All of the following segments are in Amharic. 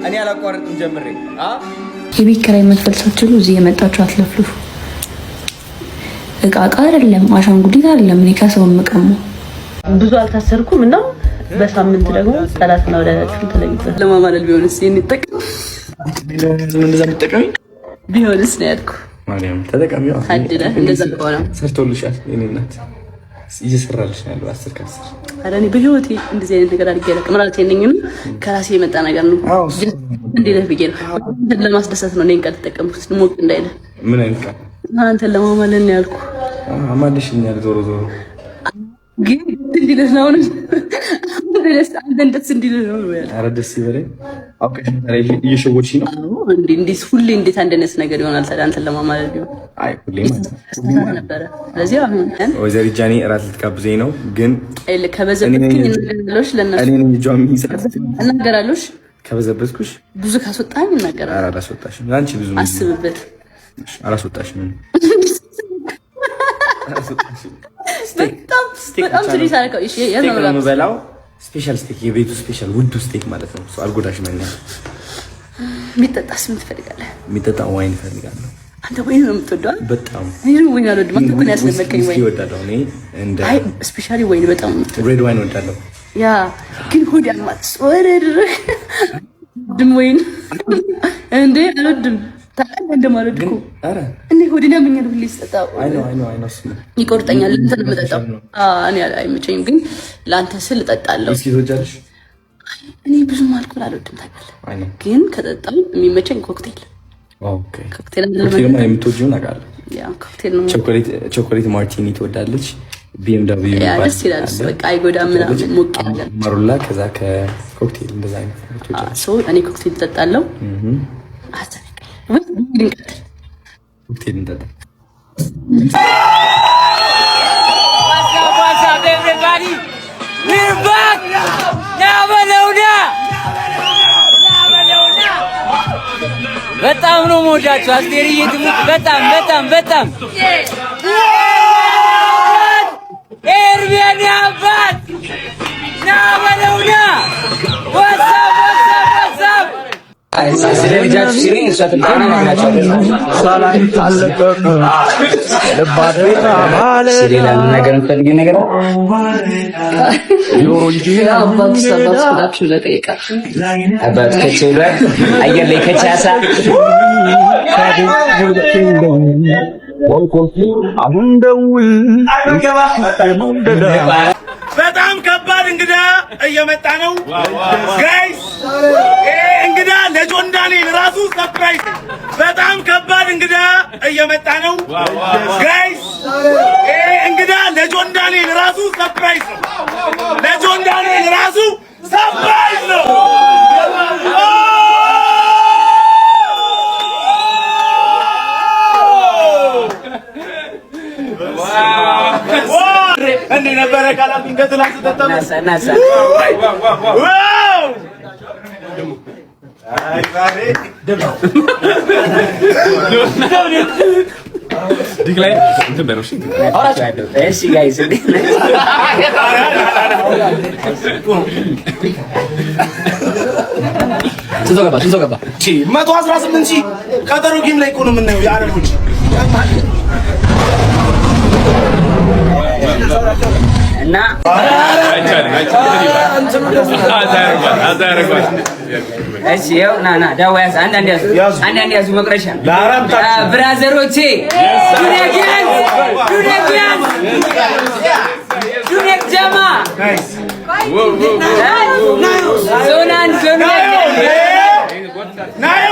እኔ አላቋርጥም ጀምሬ የቤት ኪራይ መክፈል ሳትችሉ እዚህ የመጣችሁ አትለፍልፉ። እቃ አይደለም አሻንጉሊት አይደለም። እኔ ከሰው የምቀመው ብዙ አልታሰርኩም እና በሳምንት ደግሞ ጠላትና ወዳጃችሁን ተለይበት ለማማለል ቢሆንስ የሚጠቅም እንደዛ የምትጠቀሚ ቢሆንስ ነው ያልኩ። ማርያም ተጠቀሚው አድለ እንደዛ ከሆነ ሰርቶልሻል። የኔ እናት እየሰራልሽ ነው ያለው 10 ከ10። ኧረ እኔ በህይወቴ እንደዚህ አይነት ነገር አድርጌ አላውቅም። ማለት የለኝም ከራሴ የመጣ ነገር ነው። እንዴ ለፍቄ ነው ለማስደሰት ነው። እኔን ከተጠቀምኩት ሞቅ እንዳይለ ምን አይነት ቃል አንተን ለማማለል ነው ያልኩ። አማልሽኛል ዞሮ ዞሮ ግን እንዲለስ ነው አንተን ደስ እንዲልህ ነው ያለው። ኧረ ደስ ይበለኝ። አውቀሽ እየሸወድሽ ነው። እንዴት ሁሌ እንዴት አንደነስ ነገር ይሆናል ታዲያ አንተን ለማማለል ቢሆን? አይ ሁሌ ማለት ነበር። ስለዚህ አሁን ወይዘሪ ጃኒ እራት ልትጋብዘኝ ነው። ግን ከበዘበትኩኝ እናገራለሽ ለነሱ እኔ ነኝ ጆሚ ይሰጣት እናገራለሽ። ከበዘበትኩሽ ብዙ ካስወጣኝ እናገራለሁ። ኧረ አላስወጣሽም። አንቺ ብዙ አስብበት። አላስወጣሽም። በጣም ትሪስ አልከው። እሺ የምበላው ስፔሻል ስቴክ የቤቱ ስፔሻል ውዱ ስቴክ ማለት ነው። አልጎዳሽም። የሚጠጣስ ምን ትፈልጋለህ? የሚጠጣ ዋይን እፈልጋለሁ። አንተ ወይን ነው የምትወደው? በጣም እኔ ወይን አልወድም። አንተ እኮ ነው ያስለመድከኝ ወይን እወዳለሁ። እኔ እንደ አይ ስፔሻሊ ወይን በጣም ሬድ ዋይን እወዳለሁ። ያ ግን ሆድ ያማት ወረድ ድም ወይን እንዴ አልወድም። ታውቃለህ እንደማልወድ እኮ እኔ ሆዴን ያመኛል ሁሌ ስጠጣው። አይ ነው ይቆርጠኛል። እንትን የምጠጣው እኔ አይመቸኝም፣ ግን ለአንተ ስል እጠጣለሁ። እስኪ ትወጃለሽ? እኔ ብዙም አልኮል አልወድም ታውቃለህ፣ ግን ከጠጣው የሚመቸኝ ኮክቴል። ኦኬ ኮክቴል ነው የምትወጂውን አውቃለሁ። ያ ኮክቴል ነው። ቾኮሌት ማርቲኒ ትወዳለች። BMW ያ ደስ ይላል። በቃ አይጎዳም ምናምን ሞቅ ያለ ማሩላ ከዛ ከኮክቴል እንደዛ አይነት ሶ እኔ ኮክቴል እጠጣለሁ። ኮክቴል እንጠጣ። በጣም ነው የምወዳችሁ አስቴርዬ ትሙት በጣም በጣም በጣም ኤርቢያን ያባት ና በለውና ወሰብ ወሰብ ስለልጃችሁ ሲሪን እሷ ትልታና ነገር እንፈልግ ነገር አባት ከቼሉ አየር ላይ ከቻሳ በጣም ከባድ እንግዳ እየመጣ ነው ጋይስ። እንግዳ ለጆን ዳንኤል ራሱ ሰርፕራይዝ። በጣም ከባድ እንግዳ እየመጣ ነው ጋይስ። እንግዳ ለጆን ዳንኤል ራሱ ሰርፕራይዝ ነው። ለጆን ዳንኤል ራሱ ሰርፕራይዝ ነው። እንዴ ነበረ ካላም እንገትላ ተተተም ናሳ ዋው አይ ባሬ ደብ ዲክላይ እንትን በረሽ አውራችሁ አይደል? እሺ ጋይስ እንዴ ስንት ገባ 118 ሺህ ቀጠሮ ጌም ላይ እኮ ነው የምናየው የአረቦች እና እሺ ያው ና ዳዋያስ አንዳንድ ያዙ መቅረሻ ብራዘሮቼ ዱኔክ ጀማ ዞናን ናዮ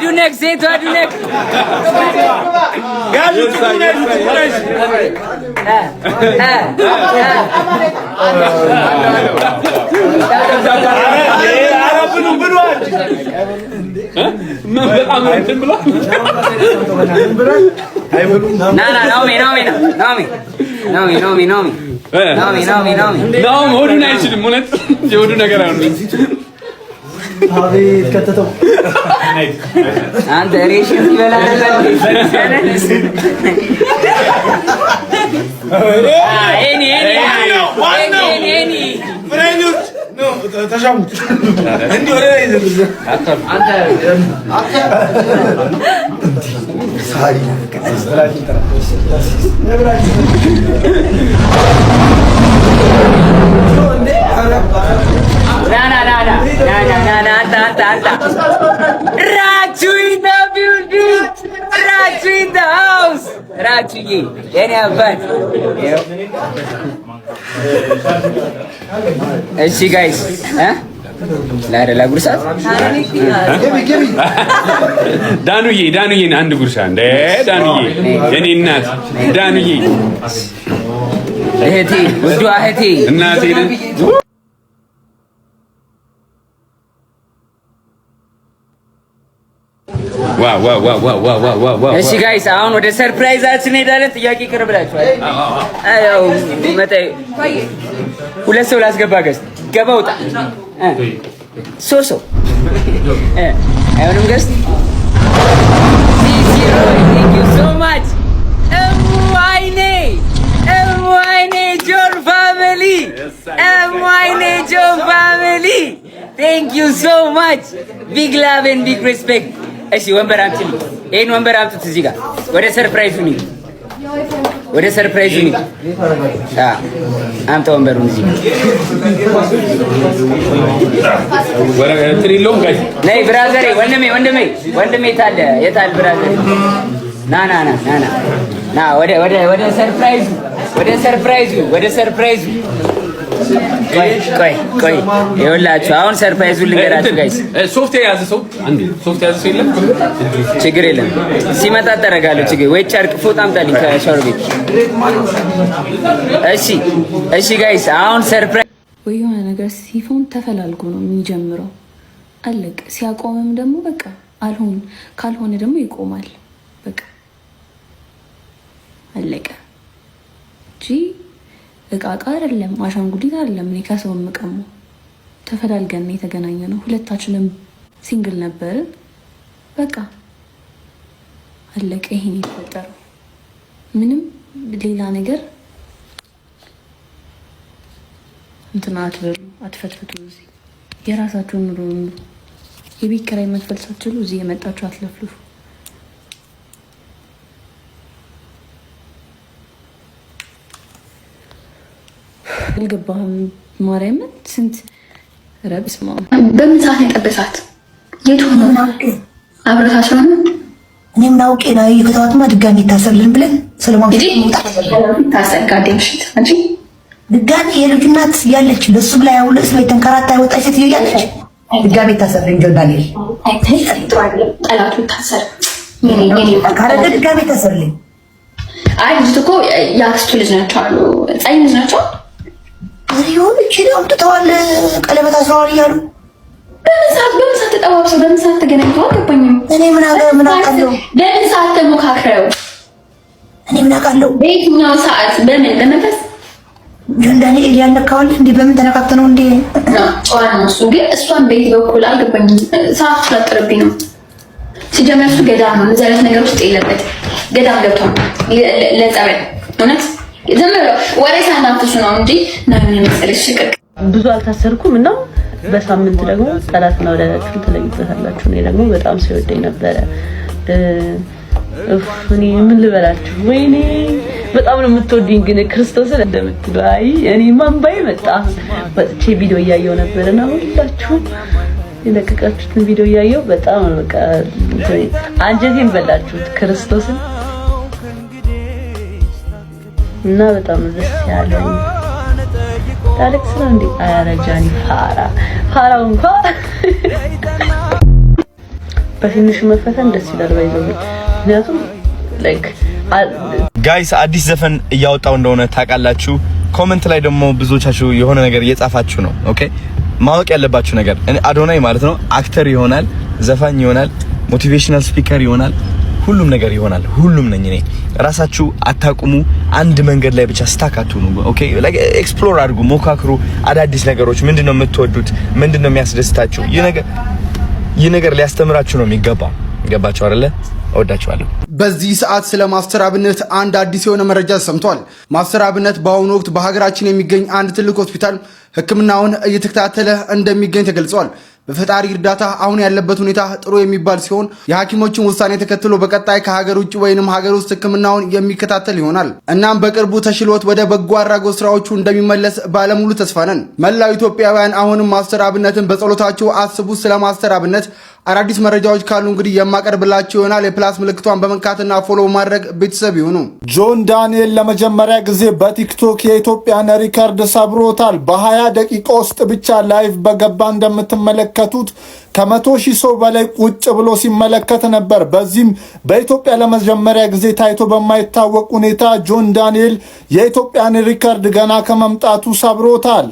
ዱነግ ሴቷ ዱነክ ሆዱን አይችልም። እውነት የሆዱ ነገር አይሆንም። አቤት ከተተው አንተ ሬሽን ይበላል እኔ ፍሬኞች ነው ተሻሙት እንዴ ወሬ ይዘዝ አንተ ሳሪ ከስራችን ተራስ Rachu in the building, Rachu in the house, Rachu ye, any abad. See guys, huh? La gursa. Danuye, and gursa, Danuye, any nut, Danuye. Heti, would you heti? Nothing. Wow. እሺ ጋይስ አሁን ወደ ሰርፕራይዛችን ሄዳለን። ጥያቄ ይቀርብላችኋል። አው መጣይ ሁለት ሰው ላስገባ ገስ ገባ ውጣ ሶሶ አይሆንም ገስ Thank you so much. MYNE John family. MYNE John family. Thank you so much. Big love and big respect. እሺ ወንበር አምጪልኝ። ይሄን ወንበር አምጡት እዚህ ጋር ወደ ሰርፕራይዙ ነው። አምጣ ወንበሩን እዚህ ወረ ትሪሎም ጋይ ነይ ብራዘሬ ወንድሜ የታል ብራዘሬ ና ወደ ሰርፕራይዙ ቆይ ይኸውላችሁ አሁን ሰርፕራይዙን ልንገራችሁ ጋይስ። ሶፍትዌር ያዘ ሰው የለም ችግር የለም ሲመጣ ተረጋለሁ ችግር ወይ ጨርቅ ፎጣ አምጣልኝ ከሻወር ቤት። እሺ ጋይስ አሁን ሰርፕራይዝ ወይ የሆነ ነገር ሲፎን ተፈላልጎ ነው የሚጀምረው። አለቅ ሲያቆምም ደግሞ በቃ ካልሆነ ደግሞ ይቆማል። በቃ አለቀ እንጂ እቃ አይደለም፣ አሻንጉሊት አይደለም። እኔ ከሰው የምቀመው ተፈላልገን የተገናኘ ነው። ሁለታችንም ሲንግል ነበርን። በቃ አለቀ። ይሄን የተፈጠረው ምንም ሌላ ነገር እንትና አትበሉ፣ አትፈትፍቱ። እዚህ የራሳችሁን ኑሮ የቤት ኪራይ መክፈል ሳትችሉ እዚህ የመጣችሁ አትለፍልፉ። አልገባህም? ማርያምን ስንት ረብስ በምን ሰዓት ነው የጠበሳት? የት ሆኖ አብረታቸው ነው? እኔም ናውቄ ነው የከታወትማ ድጋሚ ይታሰርልን ብለን ሰለሞን ታሰር ጋዴምሽት እንጂ ድጋሚ የልጁ እናት ያለች ለሱ ብላ ያውለስ ላይ ተንከራታ ወጣች ሴት ያለች ድጋሚ ይታሰርልን ጆርዳኔል ጠላቱ ታሰር ካረደ ድጋሚ ይታሰርልን። አይ ልጅቱ እኮ የአክስቱ ልጅ ናቸው አሉ። ጻይ ልጅ ናቸው ይሁን እቺ ነው ተተዋል ቀለበት አስራዋል እያሉ በምን ሰዓት ተጠዋብሰው በምን ሰዓት ተገናኝተው አልገባኝም። እኔ ምን አውቃለሁ? በምን ሰዓት ተሞካክረው እኔ ምን አውቃለሁ? በየትኛው ሰዓት በምን በመንፈስ ዳንኤል ያነካዋል እንዴ? በምን ተነካክተ ነው እንዴ? ጨዋ ነው እሱ። ግን እሷን በየት በኩል አልገባኝም። ሰዓት ስለጠረብኝ ነው። ሲጀመር እሱ ገዳም ነው። እዚህ አይነት ነገር ውስጥ የለበት ገዳም ገብቷል ለጸበል እውነት ዝም ብሎ ወሬ ሳናፍሱ ነው እንጂ ነው የሚመስልሽ። ሽቅቅ ብዙ አልታሰርኩም እና በሳምንት ደግሞ ጠላትና ወዳጃችሁን ትለዩበታላችሁ። እኔ ደግሞ በጣም ሲወደኝ ነበረ። እኔ ምን ልበላችሁ? ወይኔ በጣም ነው የምትወድኝ ግን ክርስቶስን እንደምትሉ አይ እኔ ማንባይ መጣ ወጥቼ ቪዲዮ እያየሁ ነበርና ሁላችሁም የለቀቃችሁትን ቪዲዮ እያየሁ በጣም በቃ አንጀቴን በላችሁት ክርስቶስን እና በጣም ደስ ያለኝ ታሪክ ነው እንዴ? አያረጃኒ ፋራው እንኳን በትንሹ መፈተን ደስ ይላል ባይዘው። ምክንያቱም ላይክ ጋይስ አዲስ ዘፈን እያወጣው እንደሆነ ታውቃላችሁ። ኮሜንት ላይ ደግሞ ብዙዎቻችሁ የሆነ ነገር እየጻፋችሁ ነው። ኦኬ ማወቅ ያለባችሁ ነገር አዶናይ ማለት ነው አክተር ይሆናል፣ ዘፋኝ ይሆናል፣ ሞቲቬሽናል ስፒከር ይሆናል፣ ሁሉም ነገር ይሆናል። ሁሉም ነኝ እኔ። ራሳችሁ አታቁሙ። አንድ መንገድ ላይ ብቻ ስታካቱ ነው። ኦኬ ላይክ ኤክስፕሎር አድርጉ፣ ሞካክሩ። አዳዲስ ነገሮች ምንድነው የምትወዱት? ምንድነው የሚያስደስታችሁ? ይህ ነገር ሊያስተምራችሁ ነው የሚገባው። ገባችሁ አይደለ? እወዳችኋለሁ። በዚህ ሰዓት ስለ ማስተር አብነት አንድ አዲስ የሆነ መረጃ ሰምቷል። ማስተር አብነት በአሁኑ ወቅት በሀገራችን የሚገኝ አንድ ትልቅ ሆስፒታል ሕክምናውን እየተከታተለ እንደሚገኝ ተገልጿል። በፈጣሪ እርዳታ አሁን ያለበት ሁኔታ ጥሩ የሚባል ሲሆን የሐኪሞችን ውሳኔ ተከትሎ በቀጣይ ከሀገር ውጭ ወይንም ሀገር ውስጥ ሕክምናውን የሚከታተል ይሆናል። እናም በቅርቡ ተሽሎት ወደ በጎ አድራጎት ስራዎቹ እንደሚመለስ ባለሙሉ ተስፋ ነን። መላው ኢትዮጵያውያን አሁንም ማስተር አብነትን በጸሎታቸው አስቡት። ስለ ማስተር አብነት አዳዲስ መረጃዎች ካሉ እንግዲህ የማቀርብላችሁ ይሆናል። የፕላስ ምልክቷን በመንካትና ፎሎ ማድረግ ቤተሰብ ይሁኑ። ጆን ዳንኤል ለመጀመሪያ ጊዜ በቲክቶክ የኢትዮጵያን ሪከርድ ሰብሮታል። በ20 ደቂቃ ውስጥ ብቻ ላይቭ በገባ እንደምትመለከቱት ከ100,000 ሰው በላይ ቁጭ ብሎ ሲመለከት ነበር። በዚህም በኢትዮጵያ ለመጀመሪያ ጊዜ ታይቶ በማይታወቅ ሁኔታ ጆን ዳንኤል የኢትዮጵያን ሪከርድ ገና ከመምጣቱ ሰብሮታል።